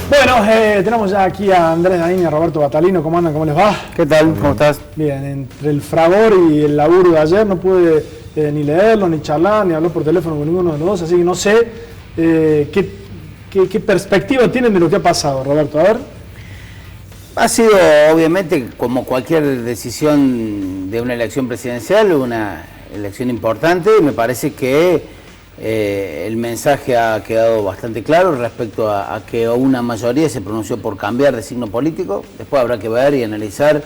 Bueno, tenemos ya aquí a Andrés Daín y a Roberto Batalino. ¿Cómo andan? ¿Cómo les va? ¿Qué tal? ¿Cómo estás? Bien, entre el fragor y el laburo de ayer no pude ni leerlo, ni charlar, ni hablar por teléfono con ninguno de los dos, así que no sé qué perspectiva tienen de lo que ha pasado, Roberto. A ver. Ha sido, obviamente, como cualquier decisión de una elección presidencial, una elección importante, y me parece que el mensaje ha quedado bastante claro respecto a que una mayoría se pronunció por cambiar de signo político. Después habrá que ver y analizar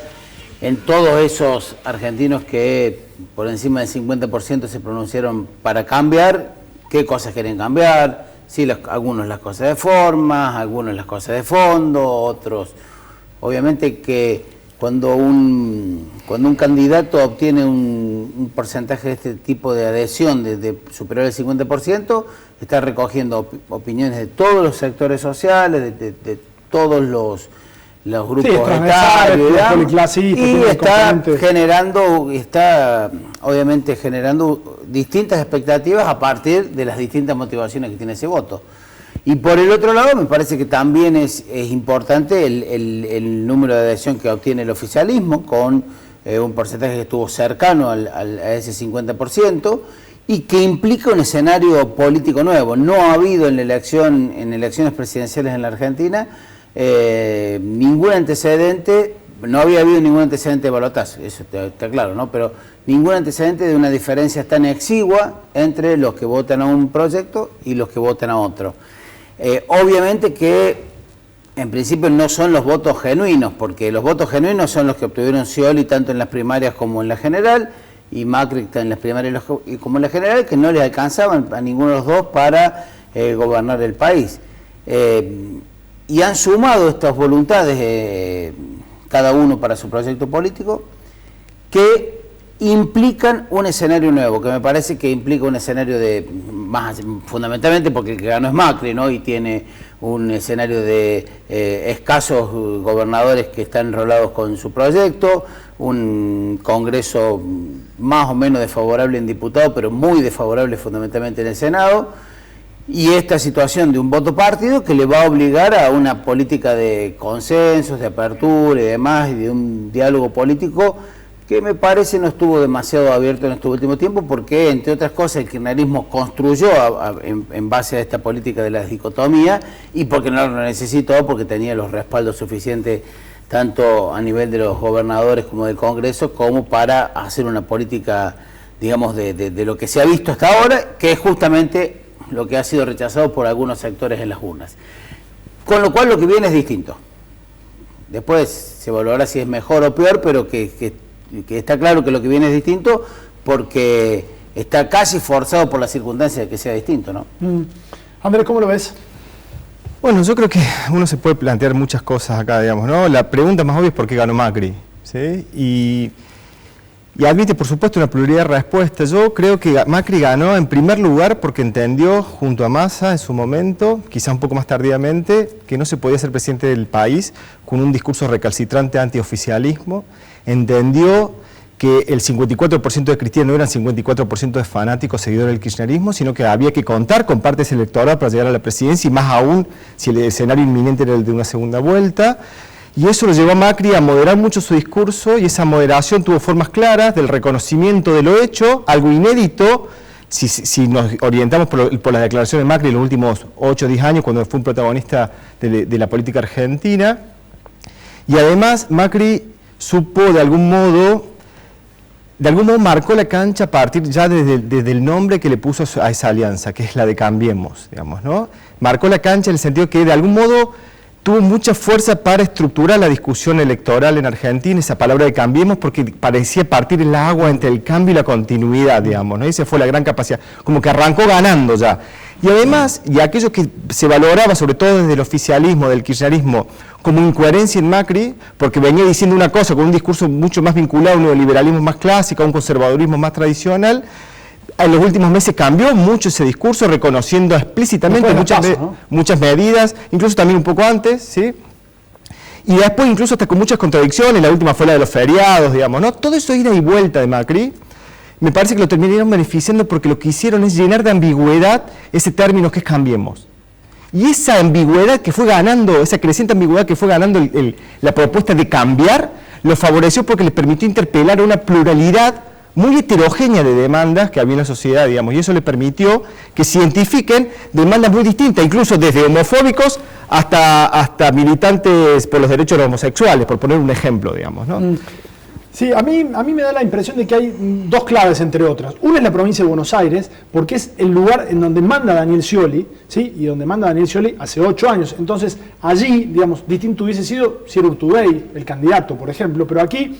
en todos esos argentinos que por encima del 50% se pronunciaron para cambiar, qué cosas quieren cambiar, si algunos las cosas de forma, algunos las cosas de fondo, otros. Obviamente que cuando un candidato obtiene un porcentaje de este tipo de adhesión de superior al 50%, está recogiendo opiniones de todos los sectores sociales, de todos los grupos etarios, y está obviamente generando distintas expectativas a partir de las distintas motivaciones que tiene ese voto. Y por el otro lado, me parece que también es importante el número de adhesión que obtiene el oficialismo, con un porcentaje que estuvo cercano a ese 50%, y que implica un escenario político nuevo. No ha habido en elecciones presidenciales en la Argentina ningún antecedente, no había habido ningún antecedente de balotaje, eso está claro, ¿no? Pero ningún antecedente de una diferencia tan exigua entre los que votan a un proyecto y los que votan a otro. Obviamente que en principio no son los votos genuinos, porque los votos genuinos son los que obtuvieron Scioli tanto en las primarias como en la general, y Macri en las primarias como en la general, que no les alcanzaban a ninguno de los dos para gobernar el país. Y han sumado estas voluntades, cada uno para su proyecto político, que implican un escenario nuevo, que me parece que implica un escenario fundamentalmente porque el que ganó es Macri, ¿no? Y tiene un escenario de escasos gobernadores que están enrolados con su proyecto, un Congreso más o menos desfavorable en diputados, pero muy desfavorable fundamentalmente en el Senado, y esta situación de un voto partido que le va a obligar a una política de consensos, de apertura y demás, y de un diálogo político que me parece no estuvo demasiado abierto en este último tiempo, porque, entre otras cosas, el kirchnerismo construyó en base a esta política de la dicotomía, y porque no lo necesitó, porque tenía los respaldos suficientes tanto a nivel de los gobernadores como del Congreso, como para hacer una política, digamos, de lo que se ha visto hasta ahora, que es justamente lo que ha sido rechazado por algunos sectores en las urnas. Con lo cual lo que viene es distinto. Después se valorará si es mejor o peor, pero que está claro que lo que viene es distinto, porque está casi forzado por las circunstancias de que sea distinto, ¿no? Andrés, ¿cómo lo ves? Bueno, yo creo que uno se puede plantear muchas cosas acá, digamos, ¿no? La pregunta más obvia es por qué ganó Macri, ¿sí? Y admite, por supuesto, una pluralidad de respuestas. Yo creo que Macri ganó en primer lugar porque entendió, junto a Massa en su momento, quizá un poco más tardíamente, que no se podía ser presidente del país con un discurso recalcitrante antioficialismo. Entendió que el 54% de cristianos no eran 54% de fanáticos seguidores del kirchnerismo, sino que había que contar con partes electorales para llegar a la presidencia, y más aún si el escenario inminente era el de una segunda vuelta. Y eso lo llevó a Macri a moderar mucho su discurso, y esa moderación tuvo formas claras del reconocimiento de lo hecho, algo inédito, si nos orientamos por las declaraciones de Macri en los últimos 8 o 10 años, cuando fue un protagonista de la política argentina. Y además Macri supo de algún modo marcó la cancha a partir ya desde el nombre que le puso a esa alianza, que es la de Cambiemos, digamos, ¿no? Marcó la cancha en el sentido que de algún modo tuvo mucha fuerza para estructurar la discusión electoral en Argentina, esa palabra de Cambiemos, porque parecía partir el agua entre el cambio y la continuidad, digamos, ¿no? Y esa fue la gran capacidad, como que arrancó ganando ya. Y además, y aquello que se valoraba sobre todo desde el oficialismo, del kirchnerismo, como incoherencia en Macri, porque venía diciendo una cosa con un discurso mucho más vinculado a un neoliberalismo más clásico, a un conservadurismo más tradicional, en los últimos meses cambió mucho ese discurso, reconociendo explícitamente muchas medidas, incluso también un poco antes, ¿sí? Y después incluso hasta con muchas contradicciones, la última fue la de los feriados, digamos, ¿no? Todo eso ida y vuelta de Macri, me parece que lo terminaron beneficiando porque lo que hicieron es llenar de ambigüedad ese término que es Cambiemos. Y esa ambigüedad que fue ganando, esa creciente ambigüedad que fue ganando la propuesta de cambiar, lo favoreció porque le permitió interpelar a una pluralidad muy heterogénea de demandas que había en la sociedad, digamos, y eso le permitió que se identifiquen demandas muy distintas, incluso desde homofóbicos hasta militantes por los derechos de los homosexuales, por poner un ejemplo, digamos, ¿no? Sí, a mí me da la impresión de que hay dos claves, entre otras. Una es la provincia de Buenos Aires, porque es el lugar en donde manda Daniel Scioli, ¿sí? Y donde manda Daniel Scioli hace 8 años. Entonces, allí, digamos, distinto hubiese sido si era Urtubey, el candidato, por ejemplo, pero aquí,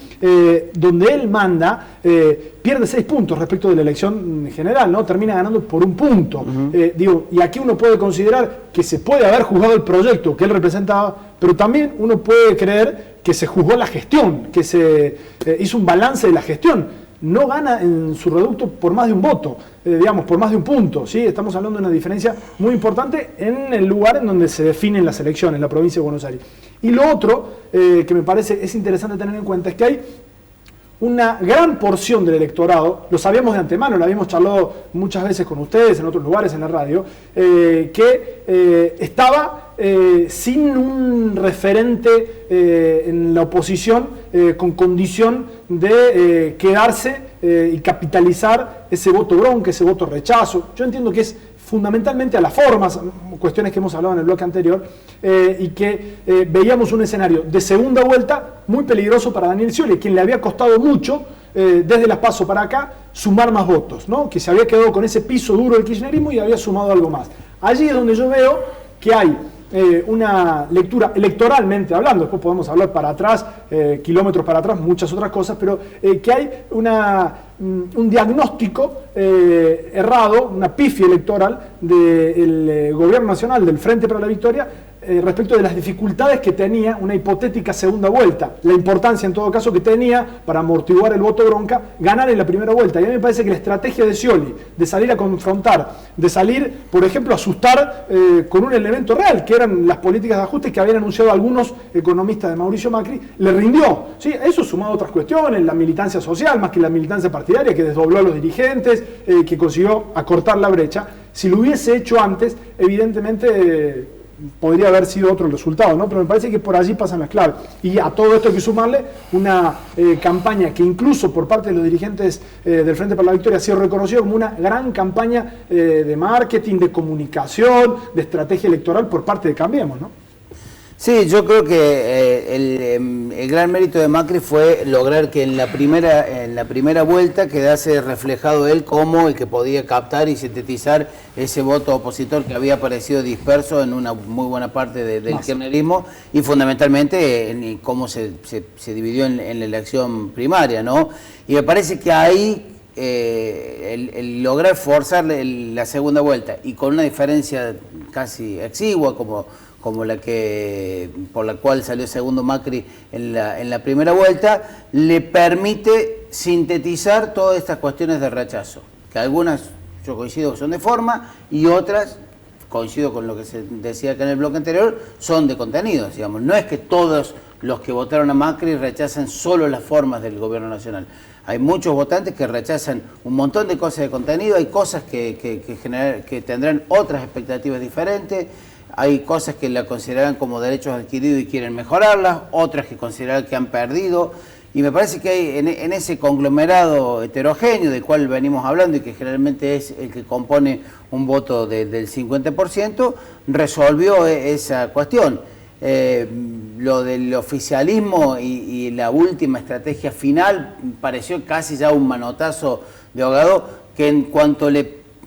donde él manda, pierde 6 puntos respecto de la elección general, ¿no? Termina ganando por 1 punto. Y aquí uno puede considerar que se puede haber juzgado el proyecto que él representaba, pero también uno puede creer que se juzgó la gestión, que se hizo un balance de la gestión. No gana en su reducto por más de 1 voto, digamos, por más de 1 punto, ¿sí? Estamos hablando de una diferencia muy importante en el lugar en donde se definen las elecciones, la provincia de Buenos Aires. Y lo otro que me parece es interesante tener en cuenta es que hay una gran porción del electorado, lo sabíamos de antemano, lo habíamos charlado muchas veces con ustedes, en otros lugares, en la radio, que estaba sin un referente en la oposición con condición de quedarse y capitalizar ese voto bronca, ese voto rechazo. Yo entiendo que es fundamentalmente a las formas, cuestiones que hemos hablado en el bloque anterior, y que veíamos un escenario de segunda vuelta muy peligroso para Daniel Scioli, quien le había costado mucho, desde las PASO para acá, sumar más votos, ¿no? Que se había quedado con ese piso duro del kirchnerismo y había sumado algo más. Allí es donde yo veo que hay una lectura electoralmente hablando, después podemos hablar para atrás, kilómetros para atrás, muchas otras cosas, pero que hay un diagnóstico errado, una pifia electoral del gobierno nacional, del Frente para la Victoria, respecto de las dificultades que tenía una hipotética segunda vuelta, la importancia en todo caso que tenía para amortiguar el voto bronca, ganar en la primera vuelta. Y a mí me parece que la estrategia de Scioli, de salir a confrontar, de salir, por ejemplo, a asustar con un elemento real, que eran las políticas de ajuste que habían anunciado algunos economistas de Mauricio Macri, le rindió. ¿Sí? Eso sumado a otras cuestiones, la militancia social, más que la militancia partidaria, que desdobló a los dirigentes, que consiguió acortar la brecha. Si lo hubiese hecho antes, evidentemente podría haber sido otro el resultado, ¿no? Pero me parece que por allí pasan las claves. Y a todo esto hay que sumarle una campaña que incluso por parte de los dirigentes del Frente para la Victoria ha sido reconocido como una gran campaña de marketing, de comunicación, de estrategia electoral por parte de Cambiemos, ¿no? Sí, yo creo que el gran mérito de Macri fue lograr que en la primera vuelta quedase reflejado él como el que podía captar y sintetizar ese voto opositor que había aparecido disperso en una muy buena parte del kirchnerismo y fundamentalmente en cómo se dividió en la elección primaria, ¿no? Y me parece que ahí el lograr forzar la segunda vuelta y con una diferencia casi exigua como la que por la cual salió segundo Macri en la primera vuelta, le permite sintetizar todas estas cuestiones de rechazo, que algunas yo coincido que son de forma y otras, coincido con lo que se decía acá en el bloque anterior, son de contenidos, digamos. No es que todos los que votaron a Macri rechazan solo las formas del gobierno nacional. Hay muchos votantes que rechazan un montón de cosas de contenido, hay cosas que tendrán otras expectativas diferentes, hay cosas que la consideran como derechos adquiridos y quieren mejorarlas, otras que consideran que han perdido, y me parece que hay en ese conglomerado heterogéneo del cual venimos hablando y que generalmente es el que compone un voto del 50%, resolvió esa cuestión. Lo del oficialismo y la última estrategia final pareció casi ya un manotazo de ahogado que en cuanto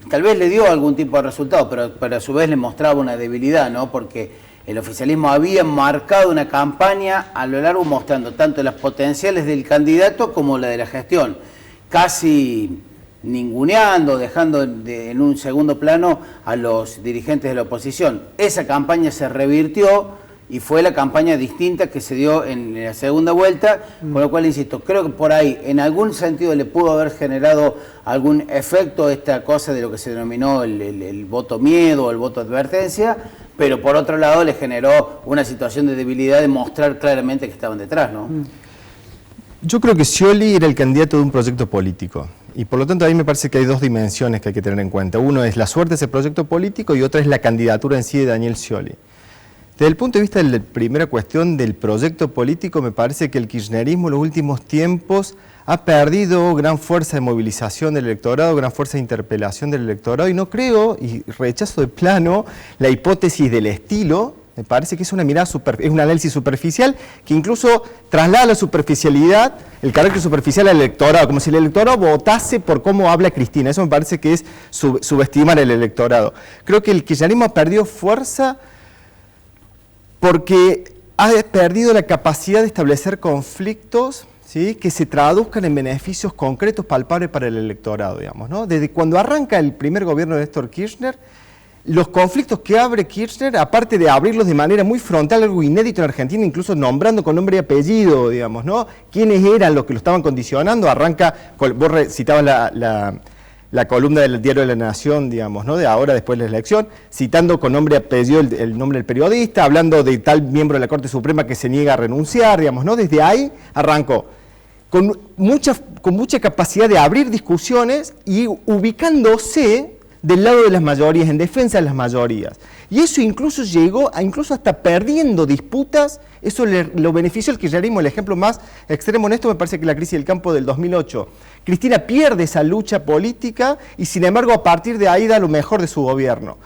tal vez le dio algún tipo de resultado, pero a su vez le mostraba una debilidad, ¿no? Porque el oficialismo había marcado una campaña a lo largo mostrando tanto las potenciales del candidato como la de la gestión, casi ninguneando, dejando en un segundo plano a los dirigentes de la oposición. Esa campaña se revirtió y fue la campaña distinta que se dio en la segunda vuelta, con lo cual, insisto, creo que por ahí en algún sentido le pudo haber generado algún efecto esta cosa de lo que se denominó el voto miedo o el voto advertencia, pero por otro lado le generó una situación de debilidad de mostrar claramente que estaban detrás, ¿no? Yo creo que Scioli era el candidato de un proyecto político. Y por lo tanto ahí me parece que hay dos dimensiones que hay que tener en cuenta. Uno es la suerte de ese proyecto político y otra es la candidatura en sí de Daniel Scioli. Desde el punto de vista de la primera cuestión del proyecto político, me parece que el kirchnerismo en los últimos tiempos ha perdido gran fuerza de movilización del electorado, gran fuerza de interpelación del electorado, y no creo, y rechazo de plano, la hipótesis del estilo. Me parece que es una mirada es un análisis superficial que incluso traslada la superficialidad, el carácter superficial al electorado, como si el electorado votase por cómo habla Cristina. Eso me parece que es subestimar el electorado. Creo que el kirchnerismo ha perdido fuerza porque ha perdido la capacidad de establecer conflictos, ¿sí?, que se traduzcan en beneficios concretos, palpables para el electorado, digamos, ¿no? Desde cuando arranca el primer gobierno de Néstor Kirchner, los conflictos que abre Kirchner, aparte de abrirlos de manera muy frontal, algo inédito en Argentina, incluso nombrando con nombre y apellido, digamos, ¿no?, quiénes eran los que lo estaban condicionando, arranca, vos citabas la columna del Diario de la Nación, digamos, ¿no?, de ahora, después de la elección, citando con nombre y apellido el nombre del periodista, hablando de tal miembro de la Corte Suprema que se niega a renunciar, digamos, ¿no? Desde ahí arrancó, con mucha capacidad de abrir discusiones y ubicándose del lado de las mayorías, en defensa de las mayorías. Y eso incluso llegó a, incluso hasta perdiendo disputas, eso lo benefició al kirchnerismo. El ejemplo más extremo en esto me parece que la crisis del campo del 2008. Cristina pierde esa lucha política y sin embargo a partir de ahí da lo mejor de su gobierno.